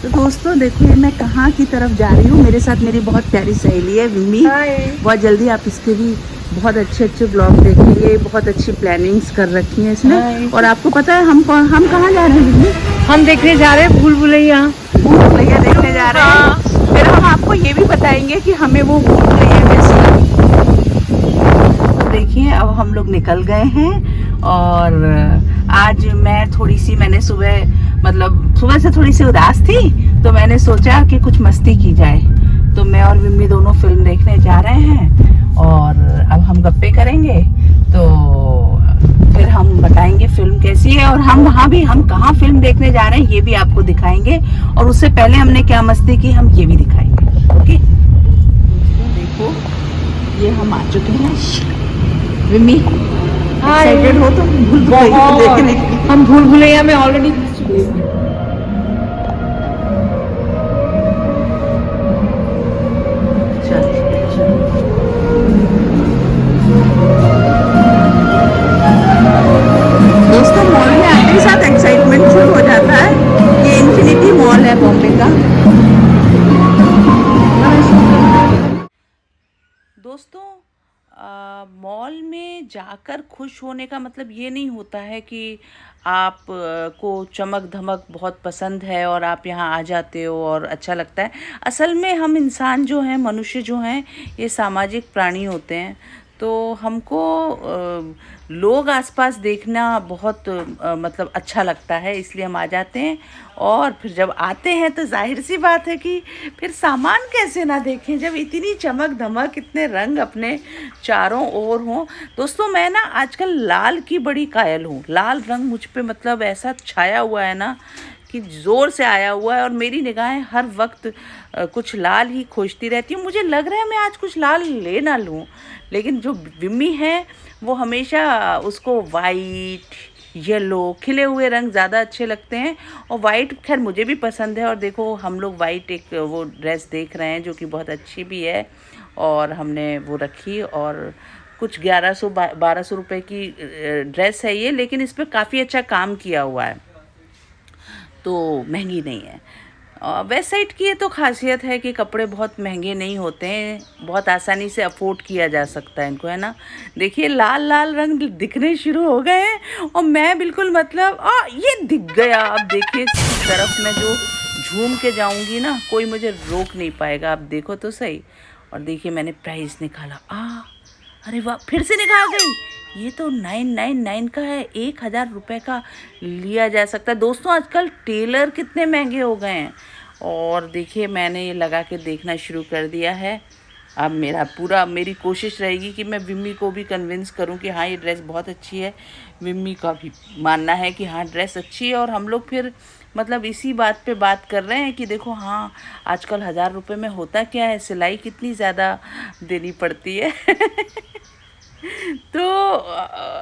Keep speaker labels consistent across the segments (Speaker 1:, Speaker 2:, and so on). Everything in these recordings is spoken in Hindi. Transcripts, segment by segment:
Speaker 1: तो दोस्तों देखिए मैं कहाँ की तरफ जा रही हूँ। मेरे साथ मेरी बहुत प्यारी सहेली है विम्मी। बहुत जल्दी आप इसके भी बहुत अच्छे अच्छे ब्लॉग देखेंगे। बहुत अच्छी प्लानिंग्स कर रखी हैं इसने। और आपको पता है हम कहाँ जा रहे हैं विम्मी?
Speaker 2: हम देखने जा रहे हैं भूल भुलैया।
Speaker 1: भूल भुलैया देखने जा रहे हैं। फिर हम आपको ये भी बताएंगे कि हमें वो भूल भुलैया कैसी लगी। देखिए अब हम लोग निकल गए हैं और आज मैंने सुबह से थोड़ी सी उदास थी, तो मैंने सोचा कि कुछ मस्ती की जाए। तो मैं और विम्मी दोनों फिल्म देखने जा रहे हैं और अब हम गप्पे करेंगे। तो फिर हम बताएंगे फिल्म कैसी है और हम कहाँ फिल्म देखने जा रहे हैं ये भी आपको दिखाएंगे। और उससे पहले हमने क्या मस्ती की हम ये भी दिखाएंगे। ओके दोस्तों देखो ये हम आ चुके हैं। विम्मी एक्साइटेड हो तुम भूल भुलैया देखने के लिए?
Speaker 2: हम भूल भुलैया में ऑलरेडी घुस चुके हैं।
Speaker 1: दोस्तों मॉल में आते ही साथ एक्साइटमेंट शुरू हो जाता है। ये इन्फिनिटी मॉल है बॉम्बे का। दोस्तों मॉल में जाकर खुश होने का मतलब ये नहीं होता है कि आप को चमक धमक बहुत पसंद है और आप यहाँ आ जाते हो और अच्छा लगता है। असल में हम इंसान जो हैं, मनुष्य जो हैं, ये सामाजिक प्राणी होते हैं। तो हमको लोग आसपास देखना बहुत मतलब अच्छा लगता है, इसलिए हम आ जाते हैं। और फिर जब आते हैं तो जाहिर सी बात है कि फिर सामान कैसे ना देखें जब इतनी चमक धमक, इतने रंग अपने चारों ओर हों। दोस्तों मैं ना आजकल लाल की बड़ी कायल हूँ। लाल रंग मुझ पे मतलब ऐसा छाया हुआ है ना कि ज़ोर से आया हुआ है और मेरी निगाहें हर वक्त कुछ लाल ही खोजती रहती हूँ। मुझे लग रहा है मैं आज कुछ लाल ले ना लूँ, लेकिन जो विम्मी है वो हमेशा उसको वाइट, येलो, खिले हुए रंग ज़्यादा अच्छे लगते हैं। और वाइट खैर मुझे भी पसंद है। और देखो हम लोग वाइट एक वो ड्रेस देख रहे हैं जो कि बहुत अच्छी भी है और हमने वो रखी। और कुछ 1100-1200 रुपए की ड्रेस है ये, लेकिन इस पर काफ़ी अच्छा काम किया हुआ है, तो महंगी नहीं है। वेस्ट साइड की ये तो खासियत है कि कपड़े बहुत महंगे नहीं होते हैं, बहुत आसानी से अफोर्ड किया जा सकता है इनको, है ना। देखिए लाल लाल रंग दिखने शुरू हो गए हैं और मैं बिल्कुल मतलब ये दिख गया। अब देखिए इस तरफ मैं जो झूम के जाऊंगी ना कोई मुझे रोक नहीं पाएगा। आप देखो तो सही। और देखिए मैंने प्राइस निकाला। अरे वाह, फिर से निकाल गई। ये तो 999 का है, 1000 रुपये का लिया जा सकता है। दोस्तों आजकल टेलर कितने महंगे हो गए हैं। और देखिए मैंने ये लगा के देखना शुरू कर दिया है। अब मेरी कोशिश रहेगी कि मैं विम्मी को भी कन्विंस करूं कि हाँ ये ड्रेस बहुत अच्छी है। विम्मी का भी मानना है कि हाँ ड्रेस अच्छी है। और हम लोग फिर मतलब इसी बात पे बात कर रहे हैं कि देखो हाँ आजकल 1000 रुपये में होता क्या है, सिलाई कितनी ज़्यादा देनी पड़ती है। तो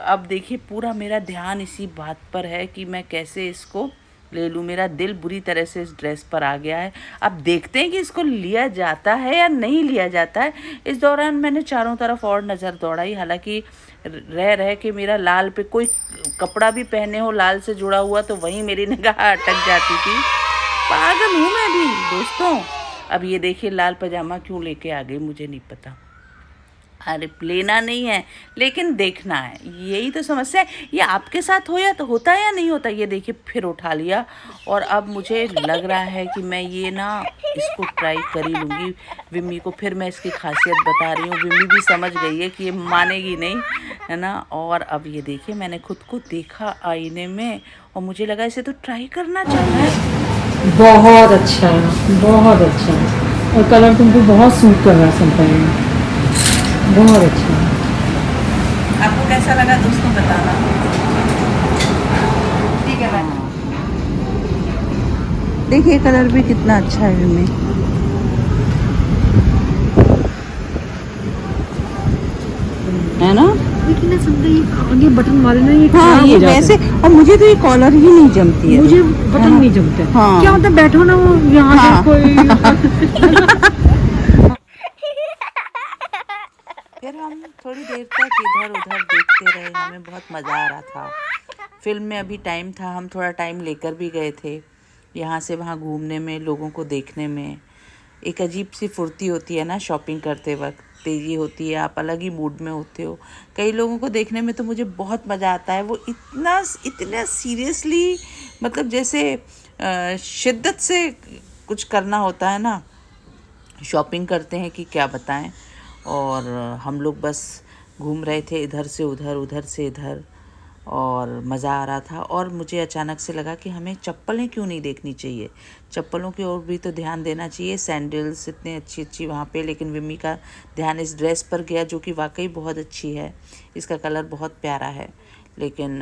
Speaker 1: अब देखिए पूरा मेरा ध्यान इसी बात पर है कि मैं कैसे इसको ले लूँ। मेरा दिल बुरी तरह से इस ड्रेस पर आ गया है। अब देखते हैं कि इसको लिया जाता है या नहीं लिया जाता है। इस दौरान मैंने चारों तरफ और नज़र दौड़ाई, हालांकि रह के मेरा लाल पे कोई कपड़ा भी पहने हो लाल से जुड़ा हुआ तो वहीं मेरी निगाह अटक जाती थी। पागल हूँ मैं भी दोस्तों। अब ये देखिए लाल पजामा क्यों लेके आ गई मुझे नहीं पता। अरे लेना नहीं है लेकिन देखना है, यही तो समस्या है। ये आपके साथ हो या तो होता है या नहीं होता। ये देखिए फिर उठा लिया। और अब मुझे लग रहा है कि मैं ये ना इसको ट्राई कर ही लूँगी विम्मी को। फिर मैं इसकी खासियत बता रही हूँ, विम्मी भी समझ गई है कि ये मानेगी नहीं, है ना। और अब ये देखिए मैंने खुद को देखा आईने में और मुझे लगा इसे तो ट्राई करना चाहिए।
Speaker 2: बहुत अच्छा है, बहुत अच्छा है। और कलर तुमको बहुत सूट कर रहा है समटाइम, बहुत अच्छा है।
Speaker 1: आपको कैसा लगा दोस्तों बताना। ठीक है मैम। देखिए कलर भी कितना अच्छा है विम्मी, है ना।
Speaker 2: लेकिन ना समझे ये आगे बटन वाले ना ये
Speaker 1: हाँ ये वैसे, और मुझे तो ये कॉलर ही नहीं जमती है।
Speaker 2: मुझे बटन नहीं जमते।
Speaker 1: हाँ।
Speaker 2: क्या होता है बैठो ना वो यहाँ से कोई
Speaker 1: फिर हम थोड़ी देर तक इधर उधर देखते रहे, हमें बहुत मज़ा आ रहा था। फिल्म में अभी टाइम था, हम थोड़ा टाइम लेकर भी गए थे यहाँ से वहाँ घूमने में, लोगों को देखने में एक अजीब सी फुर्ती होती है ना। शॉपिंग करते वक्त तेज़ी होती है, आप अलग ही मूड में होते हो। कई लोगों को देखने में तो मुझे बहुत मज़ा आता है, वो इतना सीरियसली, मतलब जैसे शिद्दत से कुछ करना होता है ना, शॉपिंग करते हैं कि क्या बताएं। और हम लोग बस घूम रहे थे इधर से उधर, उधर से इधर, और मज़ा आ रहा था। और मुझे अचानक से लगा कि हमें चप्पलें क्यों नहीं देखनी चाहिए, चप्पलों की ओर भी तो ध्यान देना चाहिए। सैंडल्स इतनी अच्छी अच्छी वहाँ पे, लेकिन विमी का ध्यान इस ड्रेस पर गया जो कि वाकई बहुत अच्छी है, इसका कलर बहुत प्यारा है। लेकिन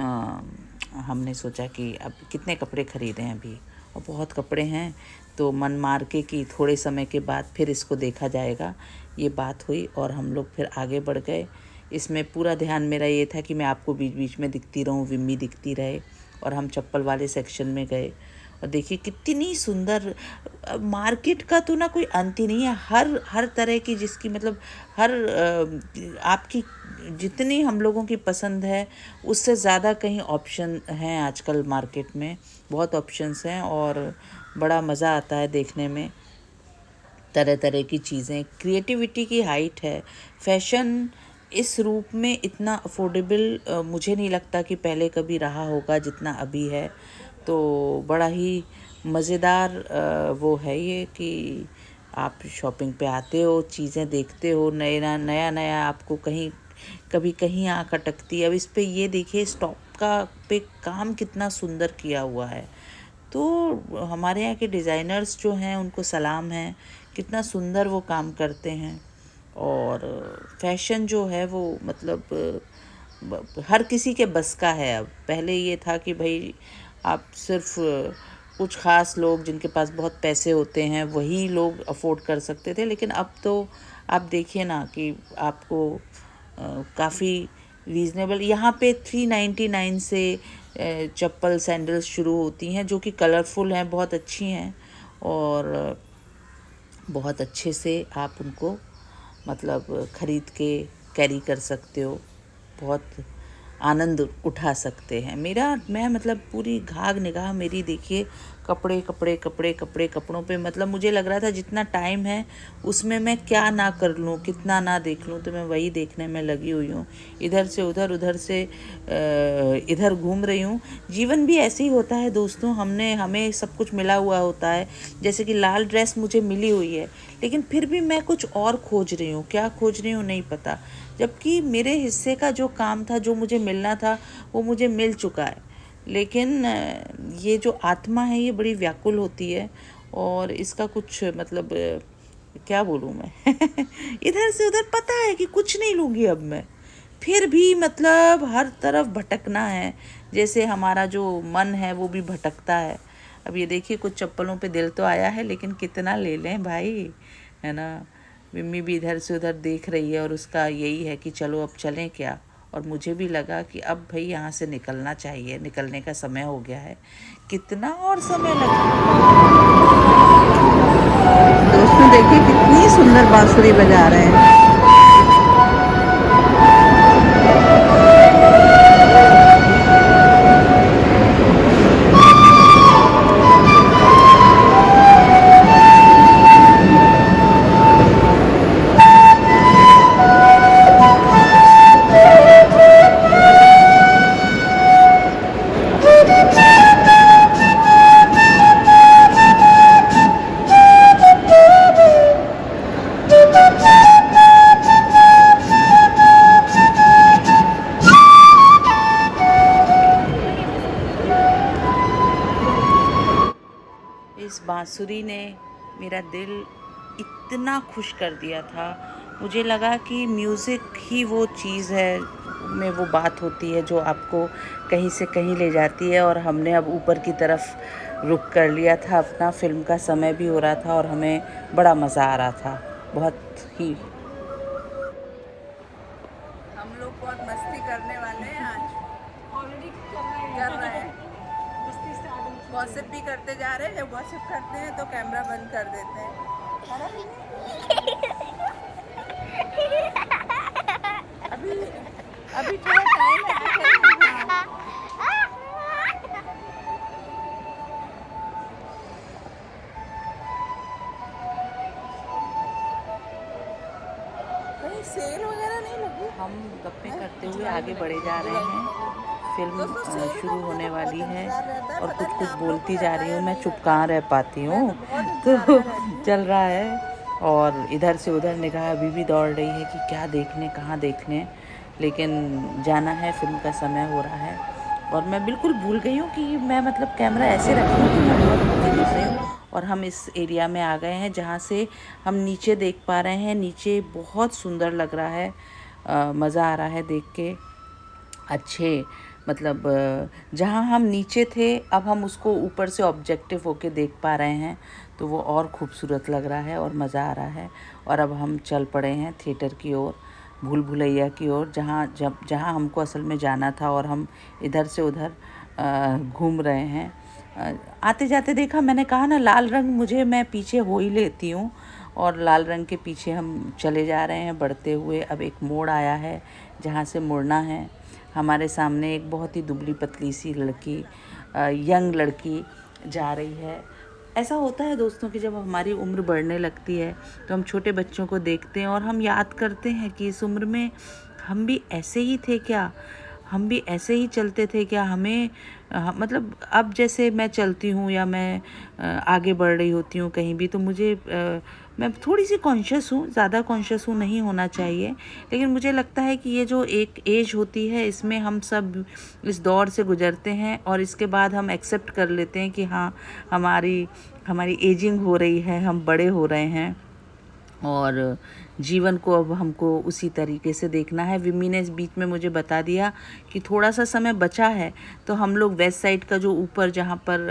Speaker 1: हमने सोचा कि अब कितने कपड़े ख़रीदें अभी, और बहुत कपड़े हैं, तो मन मार के कि थोड़े समय के बाद फिर इसको देखा जाएगा। ये बात हुई और हम लोग फिर आगे बढ़ गए। इसमें पूरा ध्यान मेरा ये था कि मैं आपको बीच बीच में दिखती रहूं, विम्मी दिखती रहे। और हम चप्पल वाले सेक्शन में गए और देखिए कितनी सुंदर मार्केट का तो ना कोई अंत ही नहीं है। हर तरह की, जिसकी मतलब हर आपकी जितनी हम लोगों की पसंद है उससे ज़्यादा कहीं ऑप्शन हैं आजकल मार्केट में, बहुत ऑप्शंस हैं। और बड़ा मज़ा आता है देखने में, तरह तरह की चीज़ें, क्रिएटिविटी की हाइट है। फैशन इस रूप में इतना अफोर्डेबल मुझे नहीं लगता कि पहले कभी रहा होगा जितना अभी है। तो बड़ा ही मज़ेदार वो है ये कि आप शॉपिंग पे आते हो, चीज़ें देखते हो, नया नया नया आपको कहीं कभी कहीं आँख अटकती है। अब इस पे ये देखिए स्टॉप का पे काम कितना सुंदर किया हुआ है। तो हमारे यहाँ के डिज़ाइनर्स जो हैं उनको सलाम है, कितना सुंदर वो काम करते हैं। और फैशन जो है वो मतलब हर किसी के बस का है। अब पहले ये था कि भाई आप सिर्फ कुछ ख़ास लोग जिनके पास बहुत पैसे होते हैं वही लोग अफोर्ड कर सकते थे, लेकिन अब तो आप देखिए ना कि आपको काफ़ी रीज़नेबल यहाँ पे 399 से चप्पल सैंडल्स शुरू होती हैं, जो कि कलरफुल हैं, बहुत अच्छी हैं। और बहुत अच्छे से आप उनको मतलब ख़रीद के कैरी कर सकते हो, बहुत आनंद उठा सकते हैं। मैं मतलब पूरी घाग निगाह मेरी देखिए कपड़े कपड़े कपड़े कपड़े कपड़ों पे, मतलब मुझे लग रहा था जितना टाइम है उसमें मैं क्या ना कर लूँ, कितना ना देख लूँ, तो मैं वही देखने में लगी हुई हूँ। इधर से उधर, उधर से इधर घूम रही हूँ। जीवन भी ऐसे ही होता है दोस्तों, हमें सब कुछ मिला हुआ होता है। जैसे कि लाल ड्रेस मुझे मिली हुई है, लेकिन फिर भी मैं कुछ और खोज रही हूँ, क्या खोज रही हूँ नहीं पता। जबकि मेरे हिस्से का जो काम था, जो मुझे मिलना था, वो मुझे मिल चुका है। लेकिन ये जो आत्मा है ये बड़ी व्याकुल होती है, और इसका कुछ मतलब क्या बोलूँ मैं इधर से उधर पता है कि कुछ नहीं लूँगी अब मैं, फिर भी मतलब हर तरफ भटकना है। जैसे हमारा जो मन है वो भी भटकता है। अब ये देखिए कुछ चप्पलों पे दिल तो आया है, लेकिन कितना ले लें भाई, है ना। मिम्मी भी इधर से उधर देख रही है और उसका यही है कि चलो अब चलें क्या। और मुझे भी लगा कि अब भाई यहाँ से निकलना चाहिए, निकलने का समय हो गया है। कितना और समय लगा। दोस्तों देखिए कितनी सुंदर बांसुरी बजा रहे हैं। इस बांसुरी ने मेरा दिल इतना खुश कर दिया था। मुझे लगा कि म्यूज़िक ही वो चीज़ है, में वो बात होती है जो आपको कहीं से कहीं ले जाती है। और हमने अब ऊपर की तरफ रुख कर लिया था अपना, फ़िल्म का समय भी हो रहा था और हमें बड़ा मज़ा आ रहा था, बहुत ही। हम लोग बहुत मस्ती करने वाले हैं आज,
Speaker 2: ऑलरेडी
Speaker 1: कर रहे हैं, गॉसिप भी करते जा रहे हैं। जब गॉसिप करते हैं तो कैमरा बंद कर देते हैं, है ना? अभी अभी थोड़ा टाइम है तो चलें। हाँ।
Speaker 3: सेल वगैरह नहीं लगी?
Speaker 1: हम गप्पे करते हुए आगे बढ़े जा रहे हैं। फिल्म शुरू होने वाली है और कुछ कुछ बोलती जा रही हूँ, मैं चुप कहाँ रह पाती हूँ। तो चल रहा है और इधर से उधर निगाह अभी भी दौड़ रही है कि क्या देखने, कहाँ देखने, लेकिन जाना है, फिल्म का समय हो रहा है। और मैं बिल्कुल भूल गई हूँ कि मैं मतलब कैमरा ऐसे रखी हूँ कि मैं बहुत नीचे दिख रही हूँ। और हम इस एरिया में आ गए हैं जहाँ से हम नीचे देख पा रहे हैं। नीचे बहुत सुंदर लग रहा है, मज़ा आ रहा है देख के। अच्छे मतलब जहाँ हम नीचे थे अब हम उसको ऊपर से ऑब्जेक्टिव होके देख पा रहे हैं, तो वो और खूबसूरत लग रहा है और मज़ा आ रहा है। और अब हम चल पड़े हैं थिएटर की ओर, भूल भुलैया की ओर, जहाँ हमको असल में जाना था और हम इधर से उधर घूम रहे हैं। आते जाते देखा, मैंने कहा ना लाल रंग मुझे, मैं पीछे हो ही लेती हूँ, और लाल रंग के पीछे हम चले जा रहे हैं बढ़ते हुए। अब एक मोड़ आया है जहाँ से मुड़ना है। हमारे सामने एक बहुत ही दुबली पतली सी लड़की, यंग लड़की जा रही है। ऐसा होता है दोस्तों कि जब हमारी उम्र बढ़ने लगती है तो हम छोटे बच्चों को देखते हैं और हम याद करते हैं कि इस उम्र में हम भी ऐसे ही थे क्या, हम भी ऐसे ही चलते थे क्या। हमें मतलब अब जैसे मैं चलती हूँ या मैं आगे बढ़ रही होती हूँ कहीं भी, तो मुझे मैं थोड़ी सी कॉन्शियस हूँ, ज़्यादा कॉन्शियस हूँ, नहीं होना चाहिए, लेकिन मुझे लगता है कि ये जो एक एज होती है इसमें हम सब इस दौर से गुजरते हैं और इसके बाद हम एक्सेप्ट कर लेते हैं कि हाँ हमारी एजिंग हो रही है, हम बड़े हो रहे हैं और जीवन को अब हमको उसी तरीके से देखना है। विमी ने इस बीच में मुझे बता दिया कि थोड़ा सा समय बचा है तो हम लोग वेस्ट साइड का जो ऊपर जहाँ पर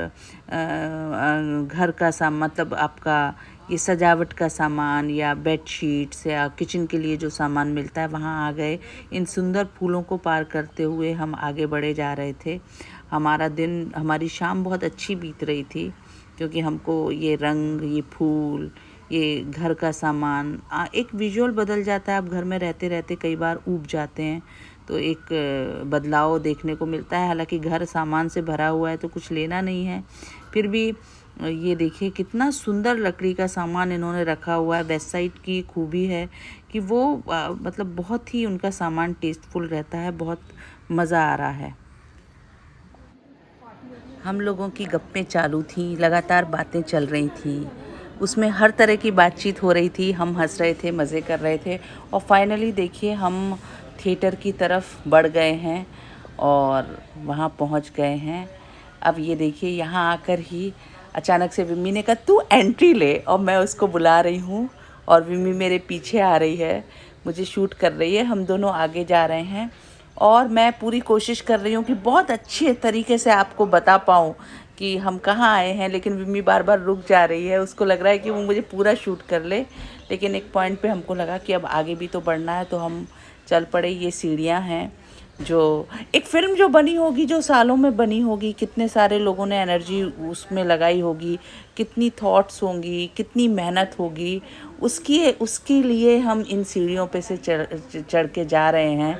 Speaker 1: घर का सामान, मतलब आपका ये सजावट का सामान या बेड शीट्स या किचन के लिए जो सामान मिलता है, वहाँ आ गए। इन सुंदर फूलों को पार करते हुए हम आगे बढ़े जा रहे थे। हमारा दिन, हमारी शाम बहुत अच्छी बीत रही थी क्योंकि हमको ये रंग, ये फूल, ये घर का सामान, एक विजुअल बदल जाता है। आप घर में रहते रहते कई बार ऊब जाते हैं तो एक बदलाव देखने को मिलता है। हालांकि घर सामान से भरा हुआ है तो कुछ लेना नहीं है, फिर भी ये देखिए कितना सुंदर लकड़ी का सामान इन्होंने रखा हुआ है। वेस्ट साइड की खूबी है कि वो मतलब बहुत ही उनका सामान टेस्टफुल रहता है, बहुत मज़ा आ रहा है। हम लोगों की गप्पें चालू थी, लगातार बातें चल रही थी, उसमें हर तरह की बातचीत हो रही थी, हम हंस रहे थे, मज़े कर रहे थे। और फाइनली देखिए हम थिएटर की तरफ बढ़ गए हैं और वहाँ पहुँच गए हैं। अब ये देखिए यहाँ आकर ही अचानक से विमी ने कहा तू एंट्री ले, और मैं उसको बुला रही हूँ और विमी मेरे पीछे आ रही है, मुझे शूट कर रही है। हम दोनों आगे जा रहे हैं और मैं पूरी कोशिश कर रही हूँ कि बहुत अच्छे तरीके से आपको बता पाऊँ कि हम कहाँ आए हैं, लेकिन विमी बार बार रुक जा रही है। उसको लग रहा है कि वो मुझे पूरा शूट कर ले, लेकिन एक पॉइंट पे हमको लगा कि अब आगे भी तो बढ़ना है, तो हम चल पड़े। ये सीढ़ियाँ हैं, जो एक फ़िल्म जो बनी होगी, जो सालों में बनी होगी, कितने सारे लोगों ने एनर्जी उसमें लगाई होगी, कितनी थॉट्स होंगी, कितनी मेहनत होगी, उसके लिए हम इन सीढ़ियों पे से चढ़ के जा रहे हैं।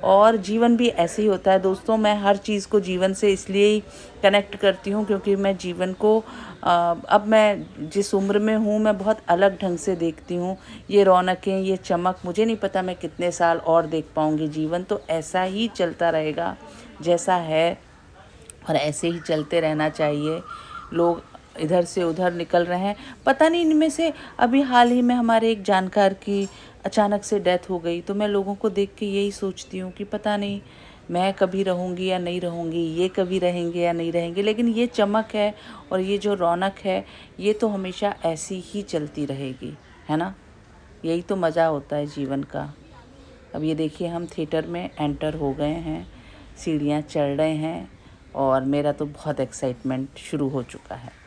Speaker 1: और जीवन भी ऐसे ही होता है दोस्तों। मैं हर चीज़ को जीवन से इसलिए ही कनेक्ट करती हूँ क्योंकि मैं जीवन को अब मैं जिस उम्र में हूँ मैं बहुत अलग ढंग से देखती हूँ। ये रौनकें, ये चमक, मुझे नहीं पता मैं कितने साल और देख पाऊँगी। जीवन तो ऐसा ही चलता रहेगा जैसा है और ऐसे ही चलते रहना चाहिए। लोग इधर से उधर निकल रहे हैं, पता नहीं इनमें से अभी हाल ही में हमारे एक जानकार की अचानक से डेथ हो गई, तो मैं लोगों को देख के यही सोचती हूँ कि पता नहीं मैं कभी रहूँगी या नहीं रहूँगी, ये कभी रहेंगे या नहीं रहेंगे, लेकिन ये चमक है और ये जो रौनक है ये तो हमेशा ऐसी ही चलती रहेगी, है ना। यही तो मज़ा होता है जीवन का। अब ये देखिए हम थिएटर में एंटर हो गए हैं, सीढ़ियाँ चढ़ रहे हैं और मेरा तो बहुत एक्साइटमेंट शुरू हो चुका है।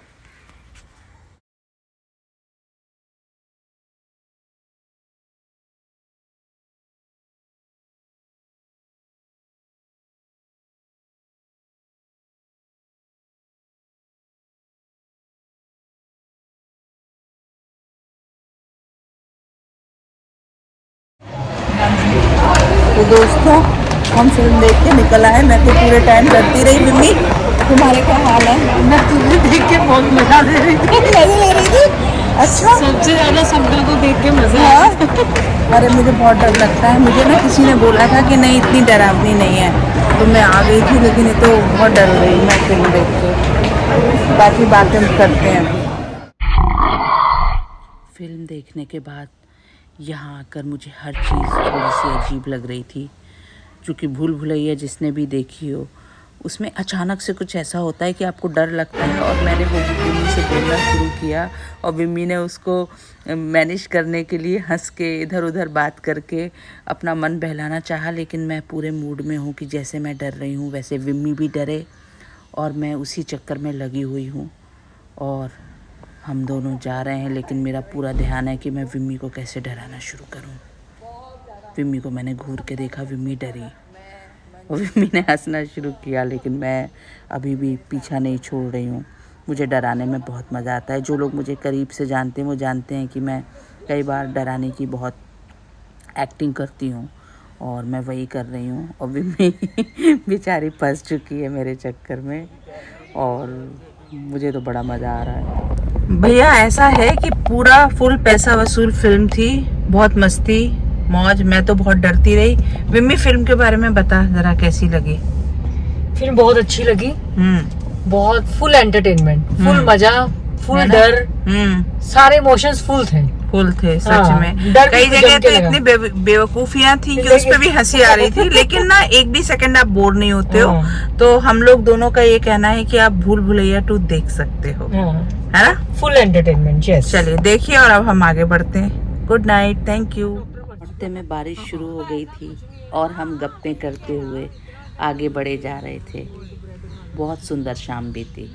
Speaker 1: तो दोस्तों हम फिल्म देख के निकल आए। मैं तो पूरे टाइम करती रही। मम्मी तुम्हारे क्या हाल है?
Speaker 2: मैं तुझे देख के बहुत मजा ले रही थी।
Speaker 1: मज़े ले रही थी। अच्छा।
Speaker 2: सबसे ज्यादा शब्दों को देख के मजा
Speaker 1: हाँ?
Speaker 2: आया।
Speaker 1: अरे मुझे बहुत डर लगता है। मुझे ना किसी ने बोला था कि नहीं इतनी डरावनी नहीं है, तो मैं आ गई थी, लेकिन ये तो बहुत डर गई मैं फिल्म देख के। बाकी बातें हम करते हैं अभी। फिल्म देखने के बाद यहाँ आकर मुझे हर चीज़ थोड़ी सी अजीब लग रही थी, क्योंकि भूल भुलैया जिसने भी देखी हो उसमें अचानक से कुछ ऐसा होता है कि आपको डर लगता है। और मैंने वो विम्मी से बोलना शुरू किया और विम्मी ने उसको मैनेज करने के लिए हंस के इधर उधर बात करके अपना मन बहलाना चाहा, लेकिन मैं पूरे मूड में हूँ कि जैसे मैं डर रही हूँ वैसे विम्मी भी डरे, और मैं उसी चक्कर में लगी हुई हूँ। और हम दोनों जा रहे हैं, लेकिन मेरा पूरा ध्यान है कि मैं विम्मी को कैसे डराना शुरू करूँ। विम्मी को मैंने घूर के देखा, विम्मी डरी और विम्मी ने हंसना शुरू किया, लेकिन मैं अभी भी पीछा नहीं छोड़ रही हूँ। मुझे डराने में बहुत मज़ा आता है। जो लोग मुझे करीब से जानते हैं वो जानते हैं कि मैं कई बार डराने की बहुत एक्टिंग करती हूँ, और मैं वही कर रही हूँ। और विम्मी बेचारी फंस चुकी है मेरे चक्कर में, और मुझे तो बड़ा मज़ा आ रहा है। भैया ऐसा है कि पूरा फुल पैसा वसूल फिल्म थी, बहुत मस्ती मौज। मैं तो बहुत डरती रही। विम्मी फिल्म के बारे में बता जरा, कैसी लगी?
Speaker 2: फिल्म बहुत अच्छी लगी। बहुत फुल एंटरटेनमेंट, फुल मजा, फुल डर, सारे इमोशंस फुल थे।
Speaker 1: सच
Speaker 2: हाँ,
Speaker 1: में।
Speaker 2: डर
Speaker 1: कई
Speaker 2: भी
Speaker 1: जगह
Speaker 2: जम
Speaker 1: तो
Speaker 2: के लगा।
Speaker 1: इतनी बेवकूफियां थी कि उस पे भी हंसी आ रही थी, लेकिन ना एक भी सेकंड आप बोर नहीं होते हो। तो हम लोग दोनों का ये कहना है कि आप भूल भुलैया 2 देख सकते हो, है ना?
Speaker 2: Full entertainment. यस।
Speaker 1: चलिए देखिए, और अब हम आगे बढ़ते हैं। Good night, thank you. रास्ते में बारिश शुरू हो गई थी और हम गप्पे करते हुए आगे बढ़े जा रहे थे। बहुत सुंदर शाम बीती।